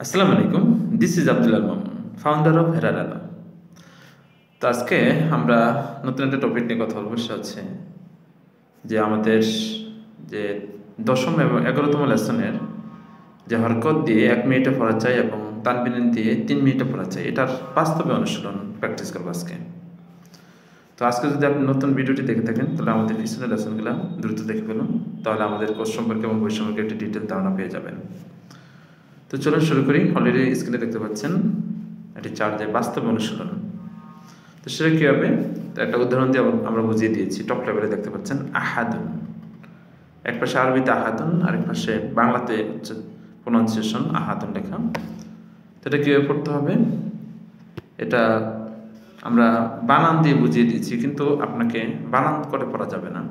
আসসালামু আলাইকুম, this is Abdul Al Mamun, founder of Herar Alam. তো আজকে আমরা নতুন একটা টপিক নিয়ে কথা বলবো। সেটা হচ্ছে যে আমাদের যে 10ম এবং 11তম লেসনের যে হরকত দিয়ে 1 মিনিটে পড়া চাই এবং তানবিন দিয়ে 3 মিনিটে পড়া চাই, এটার বাস্তবে অনুশীলন প্র্যাকটিস করবো আজকে। তো আজকে যদি আপনি নতুন ভিডিওটি দেখে থাকেন তাহলে আমাদের পিছনের লেসনগুলো দ্রুত দেখে ফেলুন, তাহলে আমাদের কোর্স সম্পর্কে এবং বই সম্পর্কে একটি ডিটেল ধারণা পেয়ে যাবেন। তো চলুন শুরু করি। অলরেডি স্ক্রিনে দেখতে পাচ্ছেন এটি চার্জে বাস্তব অনুশীলন। তো সেটা কী হবে, তো একটা উদাহরণ দিয়ে আমরা বুঝিয়ে দিয়েছি। টপ লেভেলে দেখতে পাচ্ছেন আহাদুন, এক পাশে আরবিতে আহাদুন, আরেক পাশে বাংলাতে হচ্ছে প্রোনাউন্সিয়েশন আহাদুন লেখা। তো এটা কীভাবে পড়তে হবে, এটা আমরা বানান দিয়ে বুঝিয়ে দিয়েছি, কিন্তু আপনাকে বানান করে পড়া যাবে না।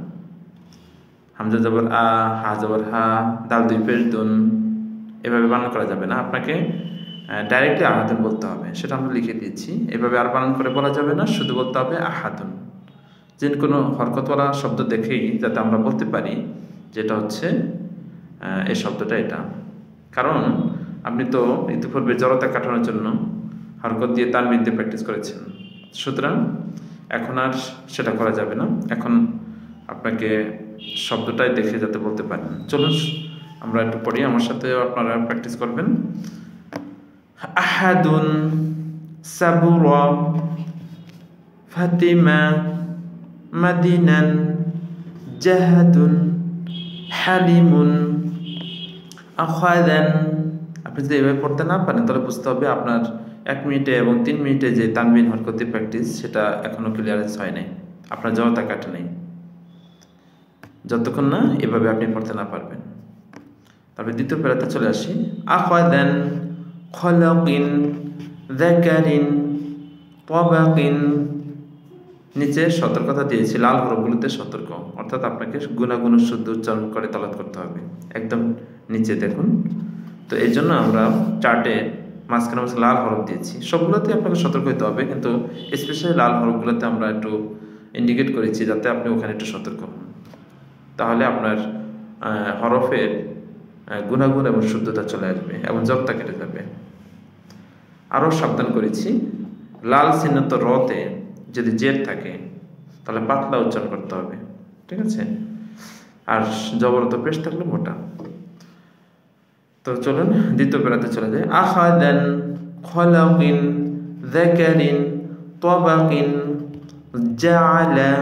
হামজা জবর আ, হা জবর হা, দাল দুই পেশ দুন, এভাবে বানান করা যাবে না। আপনাকে ডাইরেক্টলি আহাদুন বলতে হবে, সেটা আমরা লিখে দিয়েছি। এভাবে আর বানান করে বলা যাবে না, শুধু বলতে হবে আহাদুন। যে কোনো হরকতওয়ালা শব্দ দেখেই যাতে আমরা বলতে পারি যেটা হচ্ছে এই শব্দটা এটা। কারণ আপনি তো ইতিপূর্বে জড়তা কাটানোর জন্য হরকত দিয়ে তানবিন দিয়ে প্র্যাকটিস করেছেন, সুতরাং এখন আর সেটা করা যাবে না। এখন আপনাকে শব্দটাই দেখে যাতে বলতে পারেন। চলুন আমরা একটু পড়ি, আমার সাথে আপনারা প্র্যাকটিস করবেন। আহাদুন, সাবুরা, ফাতিমা, মাদিনান, জাহাদুন, হালিমুন, আখাদান। আপনি যদি এভাবে পড়তে না পারেন তাহলে বুঝতে হবে আপনার 1 মিনিটে এবং 3 মিনিটে যে তানবিন হরকতের প্র্যাকটিস সেটা এখনো ক্লিয়ারেন্স হয় নাই, আপনার জড়তা কাটে নেই, যতক্ষণ না এভাবে আপনি পড়তে না পারবেন। তারপরে দ্বিতীয় প্যারাতে চলে আসি। আখাদান, খলাকিন, যাকারিন, তাবাকিন। নিচে সতর্কতা দিয়েছি, লাল হরফগুলোতে সতর্ক, অর্থাৎ আপনাকে গুণাগুণ শুদ্ধ উচ্চারণ করে তালাত করতে হবে। একদম নিচে দেখুন। তো এই জন্য আমরা চার্টে মাঝখানে লাল হরফ দিয়েছি। সবগুলোতে আপনাকে সতর্ক হতে হবে, কিন্তু স্পেশালি লাল হরফগুলোতে আমরা একটু ইন্ডিকেট করেছি যাতে আপনি ওখানে একটু সতর্ক হন। তাহলে আপনার হরফের গুণাগুণ এবং শুদ্ধতা চলে আসবে এবং জবটা কেটে যাবে। আরও সাবধান করেছি, লাল চিহ্নিত রতে যদি জের থাকে তাহলে পাতলা উচ্চারণ করতে হবে, ঠিক আছে? আর জবরত পেশ থাকলে মোটা। তো চলুন দ্বিতীয় প্যারাতে চলে যায়। আখাদান, খলাকিন, যাকারিন, তাবাকিন, জাআলা,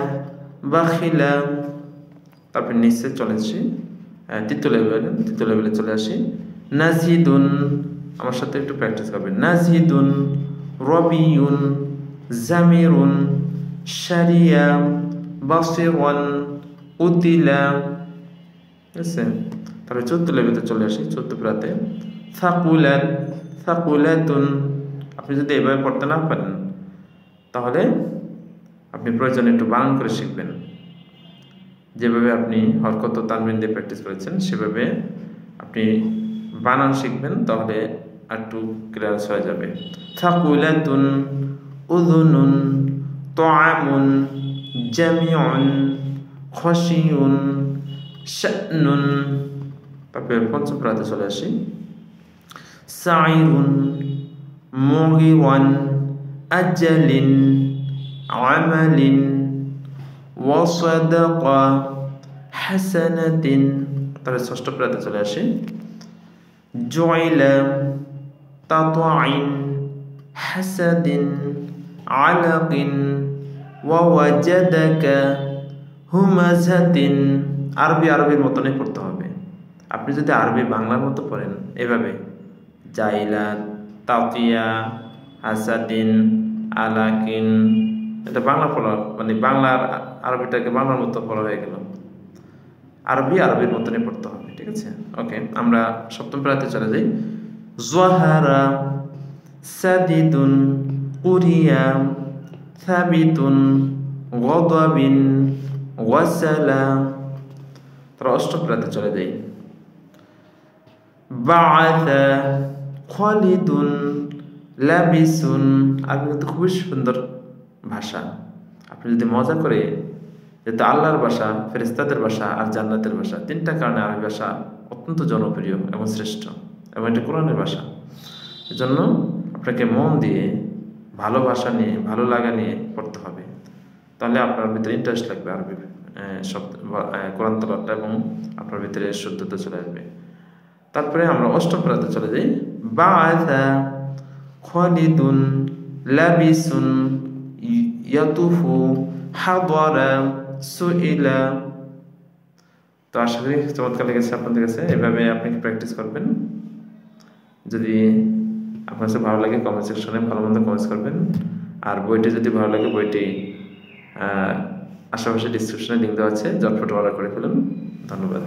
বাখিলা। তারপর নিচে চলেছি তৃতীয় লেভেলে চলে আসি। নাজিদুন, আমার সাথে একটু প্র্যাকটিস করবেন। নাজিদুন, রবিউন, জামিরুন, শারিয়া, বাসিরান, উতিলা। ঠিক আছে? তারপরে 4th লেভেলে চলে আসি। 4th প্রাতে সাকুলাত, সাকুলাতুন। আপনি যদি এভাবে পড়তে না পারেন তাহলে আপনি প্রয়োজনে একটু বানান করে শিখবেন। যেভাবে আপনি হরকত তানবিন দিয়ে প্র্যাকটিস করেছেন সেভাবে আপনি বানান শিখবেন, তাহলে একটু ক্লিয়ারেন্স হয়ে যাবে। থাকুলাতুন, উযুনুন, তাআমুন, জামিউন, খশিয়ুন, শা'নুন। তারপরে 5ম প্রাতে চলে আসি। সাইরুন, মুগিওয়ান, আজালিন, আমালিন, ওয়াসাদাকা, হাসানাতিন। তাহলে 6ষ্ঠ প্রাতে চলে আসি। জুইলা, তাতাইন, হাসাদিন, আলাকিন, ওয়াওয়াজাদাকা, হুমাজাতিন। আরবির মতনই পড়তে হবে। আপনি যদি আরবি বাংলার মতো পড়েন এভাবে জাইলা, তাতিয়া, হাসাদিন, আলাকিন, এটা বাংলা পড়া মানে বাংলার আরবিটাকে বাংলার মতো পড়া হয়ে গেল। আরবির মতনই পড়তে হবে, ঠিক আছে? ওকে, আমরা 7ম প্যারাতে চলে যাই। যাহারা, সাদিদুন, কুরিয়া, সাবিতুন, গদাবিন, ওয়াসালা। তারপর 8ম প্যারাতে চলে যাই। বাআসা, খালিদুন, লাবিসুন। আরবি কিন্তু খুবই সুন্দর ভাষা। আপনি যদি মজা করে, যেহেতু আল্লাহর ভাষা, ফেরেশতাদের ভাষা আর জান্নাতের ভাষা, 3টা কারণে আরবি ভাষা অত্যন্ত জনপ্রিয় এবং শ্রেষ্ঠ, এবং এটা কোরআনের ভাষা। এজন্য আপনাকে মন দিয়ে ভালোবাসা নিয়ে ভালো লাগা নিয়ে পড়তে হবে, তাহলে আপনার ভিতরে ইন্টারেস্ট লাগবে আরবি শব্দ কোরআন তেলাওয়াতটা এবং আপনার ভিতরে শুদ্ধতা চলে আসবে। তারপরে আমরা অষ্টম প্যারাতে চলে যাই। বাআসা খালিদুন লাবিসুন ইয়াতুফু হাদারা সুইলা। তো আশা করি চমৎকার লেগেছে আপনাদের কাছে। এভাবে আপনি প্র্যাকটিস করবেন। যদি আপনার কাছে ভালো লাগে কমেন্ট সেকশনে ভালো মন্দ কমেন্টস করবেন। আর বইটি যদি ভালো লাগে বইটি আশেপাশে ডিসক্রিপশনে লিঙ্ক দেওয়া আছে, ঝটপট অর্ডার করে ফেলুন। ধন্যবাদ।